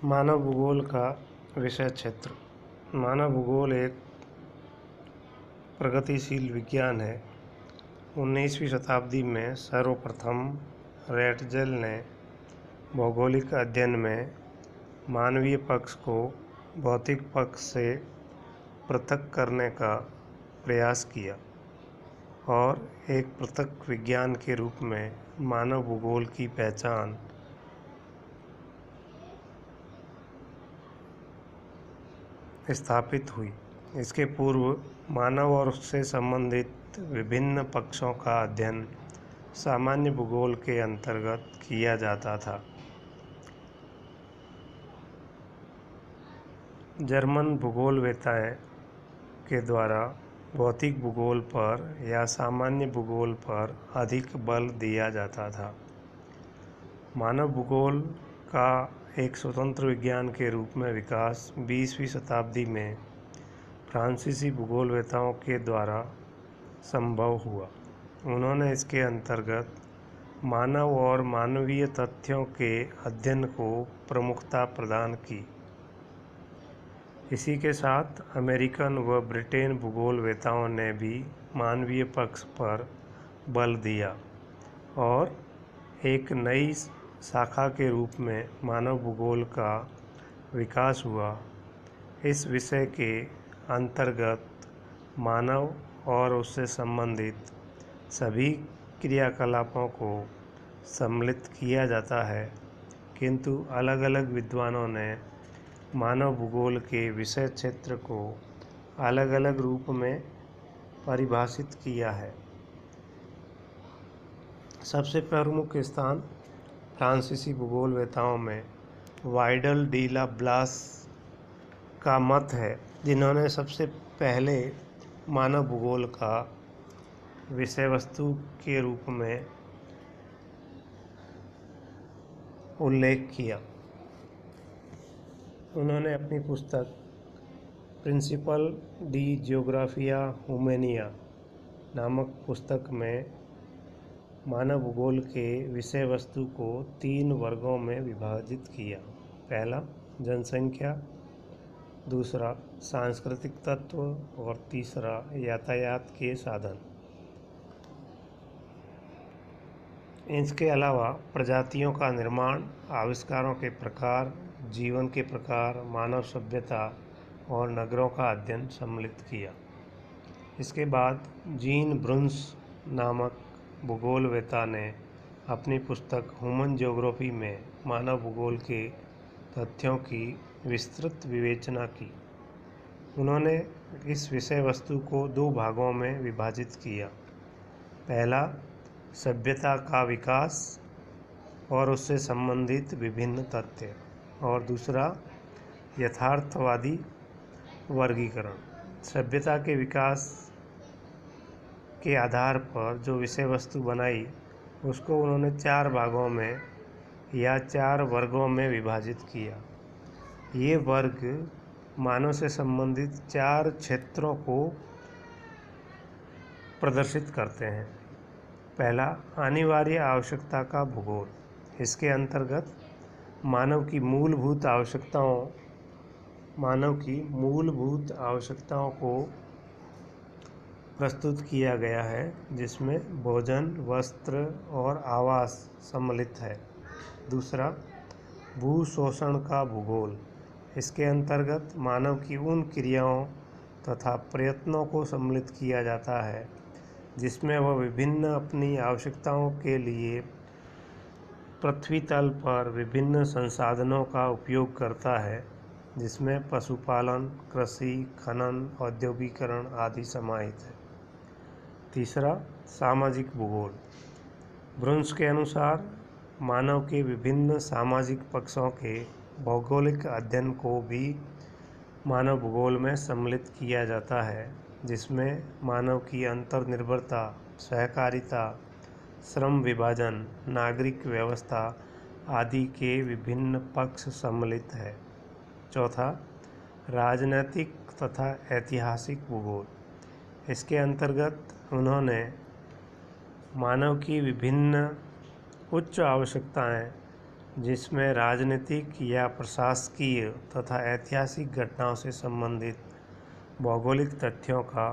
मानव भूगोल का विषय क्षेत्र। मानव भूगोल एक प्रगतिशील विज्ञान है। 19वीं शताब्दी में सर्वप्रथम रैटजेल ने भौगोलिक अध्ययन में मानवीय पक्ष को भौतिक पक्ष से पृथक करने का प्रयास किया और एक पृथक विज्ञान के रूप में मानव भूगोल की पहचान स्थापित हुई। इसके पूर्व मानव और उससे संबंधित विभिन्न पक्षों का अध्ययन सामान्य भूगोल के अंतर्गत किया जाता था। जर्मन भूगोलवेत्ताओं के द्वारा भौतिक भूगोल पर या सामान्य भूगोल पर अधिक बल दिया जाता था। मानव भूगोल का एक स्वतंत्र विज्ञान के रूप में विकास 20वीं शताब्दी में फ्रांसीसी भूगोलवेत्ताओं के द्वारा संभव हुआ। उन्होंने इसके अंतर्गत मानव और मानवीय तथ्यों के अध्ययन को प्रमुखता प्रदान की। इसी के साथ अमेरिकन व ब्रिटेन भूगोलवेत्ताओं ने भी मानवीय पक्ष पर बल दिया और एक नई शाखा के रूप में मानव भूगोल का विकास हुआ। इस विषय के अंतर्गत मानव और उससे संबंधित सभी क्रियाकलापों को सम्मिलित किया जाता है, किंतु अलग अलग विद्वानों ने मानव भूगोल के विषय क्षेत्र को अलग अलग रूप में परिभाषित किया है। सबसे प्रमुख स्थान फ्रांसीसी भूगोलवेत्ताओं में वाइडल डी ला ब्लास का मत है, जिन्होंने सबसे पहले मानव भूगोल का विषय वस्तु के रूप में उल्लेख किया। उन्होंने अपनी पुस्तक प्रिंसिपल डी जियोग्राफिया ह्यूमेनिया नामक पुस्तक में मानव भूगोल के विषय वस्तु को 3 वर्गों में विभाजित किया। पहला जनसंख्या, दूसरा सांस्कृतिक तत्व और तीसरा यातायात के साधन। इसके अलावा प्रजातियों का निर्माण, आविष्कारों के प्रकार, जीवन के प्रकार, मानव सभ्यता और नगरों का अध्ययन सम्मिलित किया। इसके बाद जीन ब्रुन्स नामक भूगोलवेत्ता ने अपनी पुस्तक ह्यूमन ज्योग्राफी में मानव भूगोल के तथ्यों की विस्तृत विवेचना की। उन्होंने इस विषय वस्तु को 2 भागों में विभाजित किया। पहला सभ्यता का विकास और उससे संबंधित विभिन्न तथ्य, और दूसरा यथार्थवादी वर्गीकरण। सभ्यता के विकास के आधार पर जो विषय वस्तु बनाई उसको उन्होंने 4 भागों में या 4 वर्गों में विभाजित किया। ये वर्ग मानव से संबंधित 4 क्षेत्रों को प्रदर्शित करते हैं। पहला अनिवार्य आवश्यकता का भूगोल। इसके अंतर्गत मानव की मूलभूत आवश्यकताओं को प्रस्तुत किया गया है, जिसमें भोजन, वस्त्र और आवास सम्मिलित है। दूसरा भूशोषण का भूगोल। इसके अंतर्गत मानव की उन क्रियाओं तथा प्रयत्नों को सम्मिलित किया जाता है जिसमें वह विभिन्न अपनी आवश्यकताओं के लिए पृथ्वी तल पर विभिन्न संसाधनों का उपयोग करता है, जिसमें पशुपालन, कृषि, खनन, औद्योगिकरण आदि समाहित है। तीसरा सामाजिक भूगोल। ब्रुन्स के अनुसार मानव के विभिन्न सामाजिक पक्षों के भौगोलिक अध्ययन को भी मानव भूगोल में सम्मिलित किया जाता है, जिसमें मानव की अंतर्निर्भरता, सहकारिता, श्रम विभाजन, नागरिक व्यवस्था आदि के विभिन्न पक्ष सम्मिलित है। चौथा राजनैतिक तथा ऐतिहासिक भूगोल। इसके अंतर्गत उन्होंने मानव की विभिन्न उच्च आवश्यकताएं जिसमें राजनीतिक या प्रशासकीय तथा ऐतिहासिक घटनाओं से संबंधित भौगोलिक तथ्यों का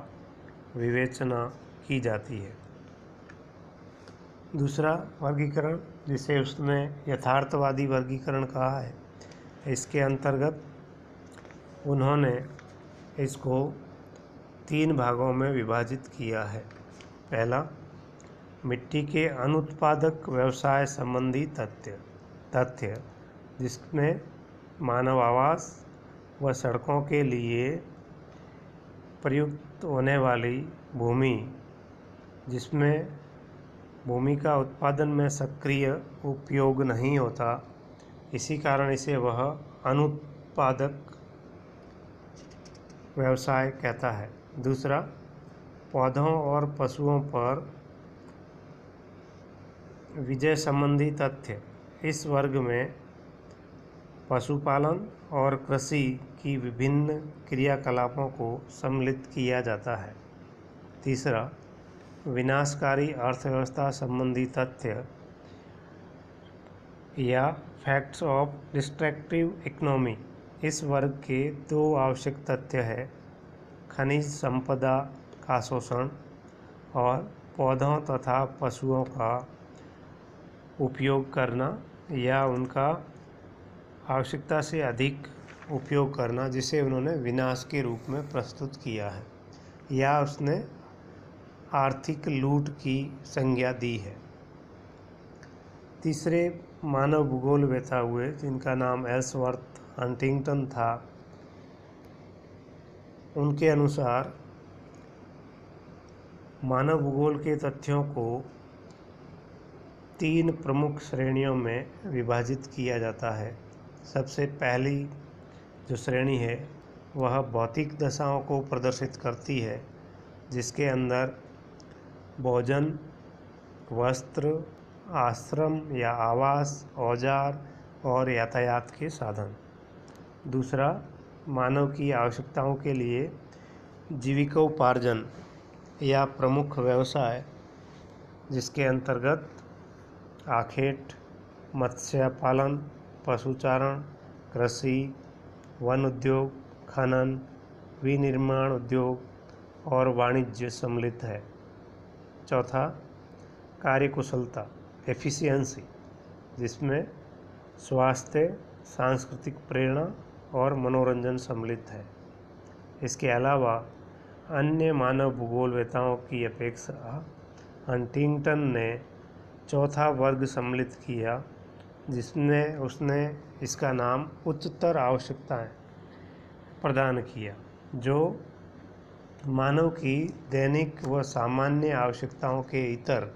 विवेचना की जाती है। दूसरा वर्गीकरण, जिसे उसने यथार्थवादी वर्गीकरण कहा है, इसके अंतर्गत उन्होंने इसको 3 भागों में विभाजित किया है। पहला, मिट्टी के अनुत्पादक व्यवसाय संबंधी तथ्य जिसमें मानव आवास व सड़कों के लिए प्रयुक्त होने वाली भूमि, जिसमें भूमि का उत्पादन में सक्रिय उपयोग नहीं होता, इसी कारण इसे वह अनुत्पादक व्यवसाय कहता है। दूसरा, पौधों और पशुओं पर विजय संबंधी तथ्य, इस वर्ग में पशुपालन और कृषि की विभिन्न क्रियाकलापों को सम्मिलित किया जाता है। तीसरा, विनाशकारी अर्थव्यवस्था संबंधी तथ्य या फैक्ट्स ऑफ डिस्ट्रक्टिव इकोनॉमी, इस वर्ग के 2 आवश्यक तथ्य है: खनिज संपदा का शोषण और पौधों तथा पशुओं का उपयोग करना या उनका आवश्यकता से अधिक उपयोग करना, जिसे उन्होंने विनाश के रूप में प्रस्तुत किया है या उसने आर्थिक लूट की संज्ञा दी है। तीसरे मानव भूगोलवेत्ता हुए, जिनका नाम एल्सवर्थ हंटिंगटन था। उनके अनुसार मानव भूगोल के तथ्यों को 3 प्रमुख श्रेणियों में विभाजित किया जाता है। सबसे पहली जो श्रेणी है वह भौतिक दशाओं को प्रदर्शित करती है, जिसके अंदर भोजन, वस्त्र, आश्रम या आवास, औजार और यातायात के साधन। दूसरा, मानव की आवश्यकताओं के लिए जीविकोपार्जन या प्रमुख व्यवसाय, जिसके अंतर्गत आखेट, मत्स्य पालन, पशुचारण, कृषि, वन उद्योग, खनन, विनिर्माण उद्योग और वाणिज्य सम्मिलित है। चौथा, कार्यकुशलता, एफिशिएंसी, जिसमें स्वास्थ्य, सांस्कृतिक प्रेरणा और मनोरंजन सम्मिलित है। इसके अलावा अन्य मानव भूगोलवेत्ताओं की अपेक्षा हंटिंगटन ने चौथा वर्ग सम्मिलित किया, जिसमें उसने इसका नाम उच्चतर आवश्यकताएं प्रदान किया, जो मानव की दैनिक व सामान्य आवश्यकताओं के इतर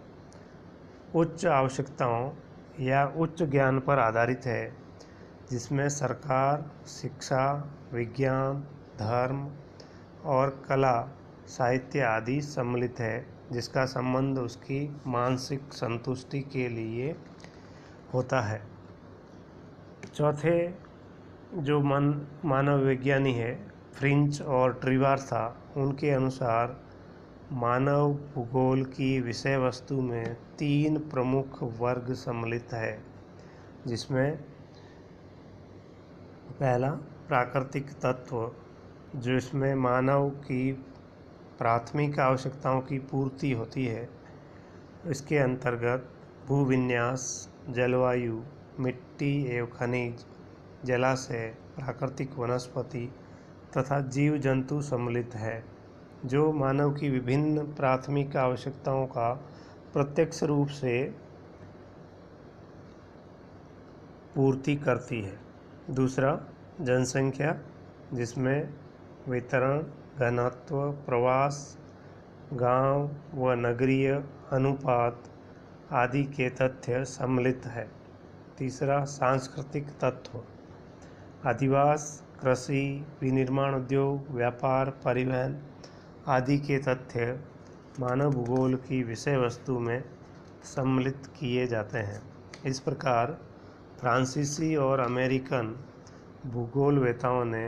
उच्च आवश्यकताओं या उच्च ज्ञान पर आधारित है, जिसमें सरकार, शिक्षा, विज्ञान, धर्म और कला, साहित्य आदि सम्मिलित है, जिसका संबंध उसकी मानसिक संतुष्टि के लिए होता है। चौथे जो मानव विज्ञानी है फ्रिंच और ट्रिवार्सा, उनके अनुसार मानव भूगोल की विषय वस्तु में 3 प्रमुख वर्ग सम्मिलित है, जिसमें पहला प्राकृतिक तत्व, जो इसमें मानव की प्राथमिक आवश्यकताओं की पूर्ति होती है। इसके अंतर्गत भूविन्यास, जलवायु, मिट्टी एवं खनिज, जलाशय, प्राकृतिक वनस्पति तथा जीव जंतु सम्मिलित है, जो मानव की विभिन्न प्राथमिक आवश्यकताओं का प्रत्यक्ष रूप से पूर्ति करती है। दूसरा, जनसंख्या, जिसमें वितरण, घनत्व, प्रवास, गांव व नगरीय अनुपात आदि के तथ्य सम्मिलित है। तीसरा, सांस्कृतिक तत्व, अधिवास, कृषि, विनिर्माण उद्योग, व्यापार, परिवहन आदि के तथ्य मानव भूगोल की विषय वस्तु में सम्मिलित किए जाते हैं। इस प्रकार फ्रांसीसी और अमेरिकन भूगोलवेत्ताओं ने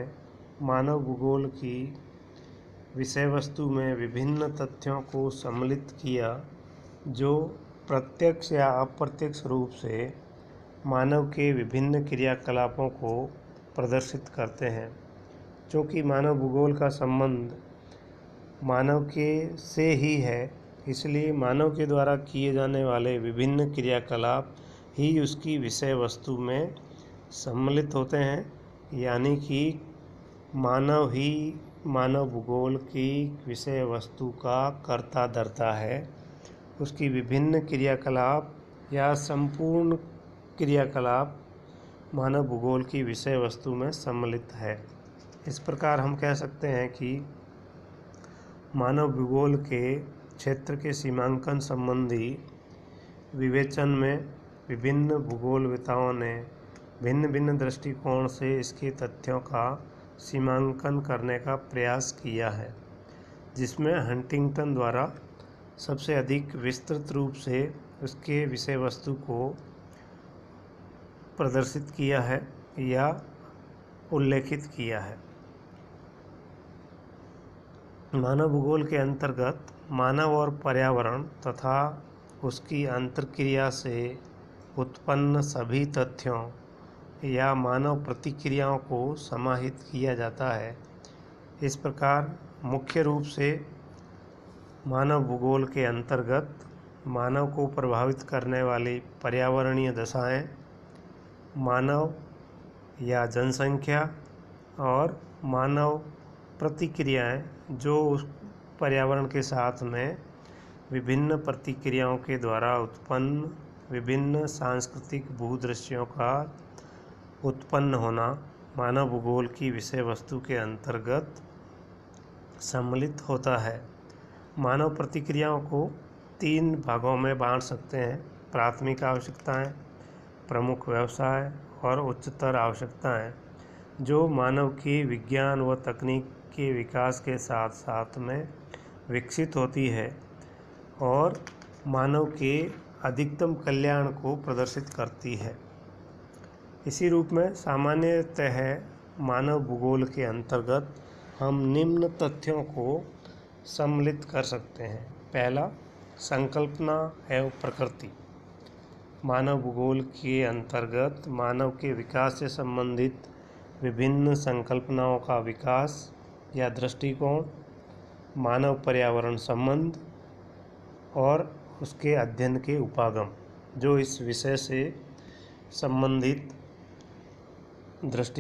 मानव भूगोल की विषय वस्तु में विभिन्न तथ्यों को सम्मिलित किया, जो प्रत्यक्ष या अप्रत्यक्ष रूप से मानव के विभिन्न क्रियाकलापों को प्रदर्शित करते हैं। चूँकि मानव भूगोल का संबंध मानव के से ही है, इसलिए मानव के द्वारा किए जाने वाले विभिन्न क्रियाकलाप ही उसकी विषय वस्तु में सम्मिलित होते हैं, यानी कि मानव ही मानव भूगोल की विषय वस्तु का कर्ता धर्ता है। उसकी विभिन्न क्रियाकलाप या संपूर्ण क्रियाकलाप मानव भूगोल की विषय वस्तु में सम्मिलित है। इस प्रकार हम कह सकते हैं कि मानव भूगोल के क्षेत्र के सीमांकन संबंधी विवेचन में विभिन्न भूगोलविदों ने भिन्न भिन्न दृष्टिकोण से इसके तथ्यों का सीमांकन करने का प्रयास किया है, जिसमें हंटिंगटन द्वारा सबसे अधिक विस्तृत रूप से उसके विषय वस्तु को प्रदर्शित किया है या उल्लेखित किया है। मानव भूगोल के अंतर्गत मानव और पर्यावरण तथा उसकी अंतर्क्रिया से उत्पन्न सभी तथ्यों या मानव प्रतिक्रियाओं को समाहित किया जाता है। इस प्रकार मुख्य रूप से मानव भूगोल के अंतर्गत मानव को प्रभावित करने वाली पर्यावरणीय दशाएं, मानव या जनसंख्या और मानव प्रतिक्रियाएं जो उस पर्यावरण के साथ में विभिन्न प्रतिक्रियाओं के द्वारा उत्पन्न विभिन्न सांस्कृतिक भूदृश्यों का उत्पन्न होना मानव भूगोल की विषय वस्तु के अंतर्गत सम्मिलित होता है। मानव प्रतिक्रियाओं को 3 भागों में बांट सकते हैं: प्राथमिक आवश्यकताएं, प्रमुख व्यवसाय और उच्चतर आवश्यकताएं, जो मानव की विज्ञान व तकनीक के विकास के साथ साथ में विकसित होती है और मानव के अधिकतम कल्याण को प्रदर्शित करती है। इसी रूप में सामान्यतः मानव भूगोल के अंतर्गत हम निम्न तथ्यों को सम्मिलित कर सकते हैं। पहला, संकल्पना एवं प्रकृति। मानव भूगोल के अंतर्गत मानव के विकास से संबंधित विभिन्न संकल्पनाओं का विकास या दृष्टिकोण, मानव पर्यावरण संबंध और उसके अध्ययन के उपागम, जो इस विषय से संबंधित दृष्टि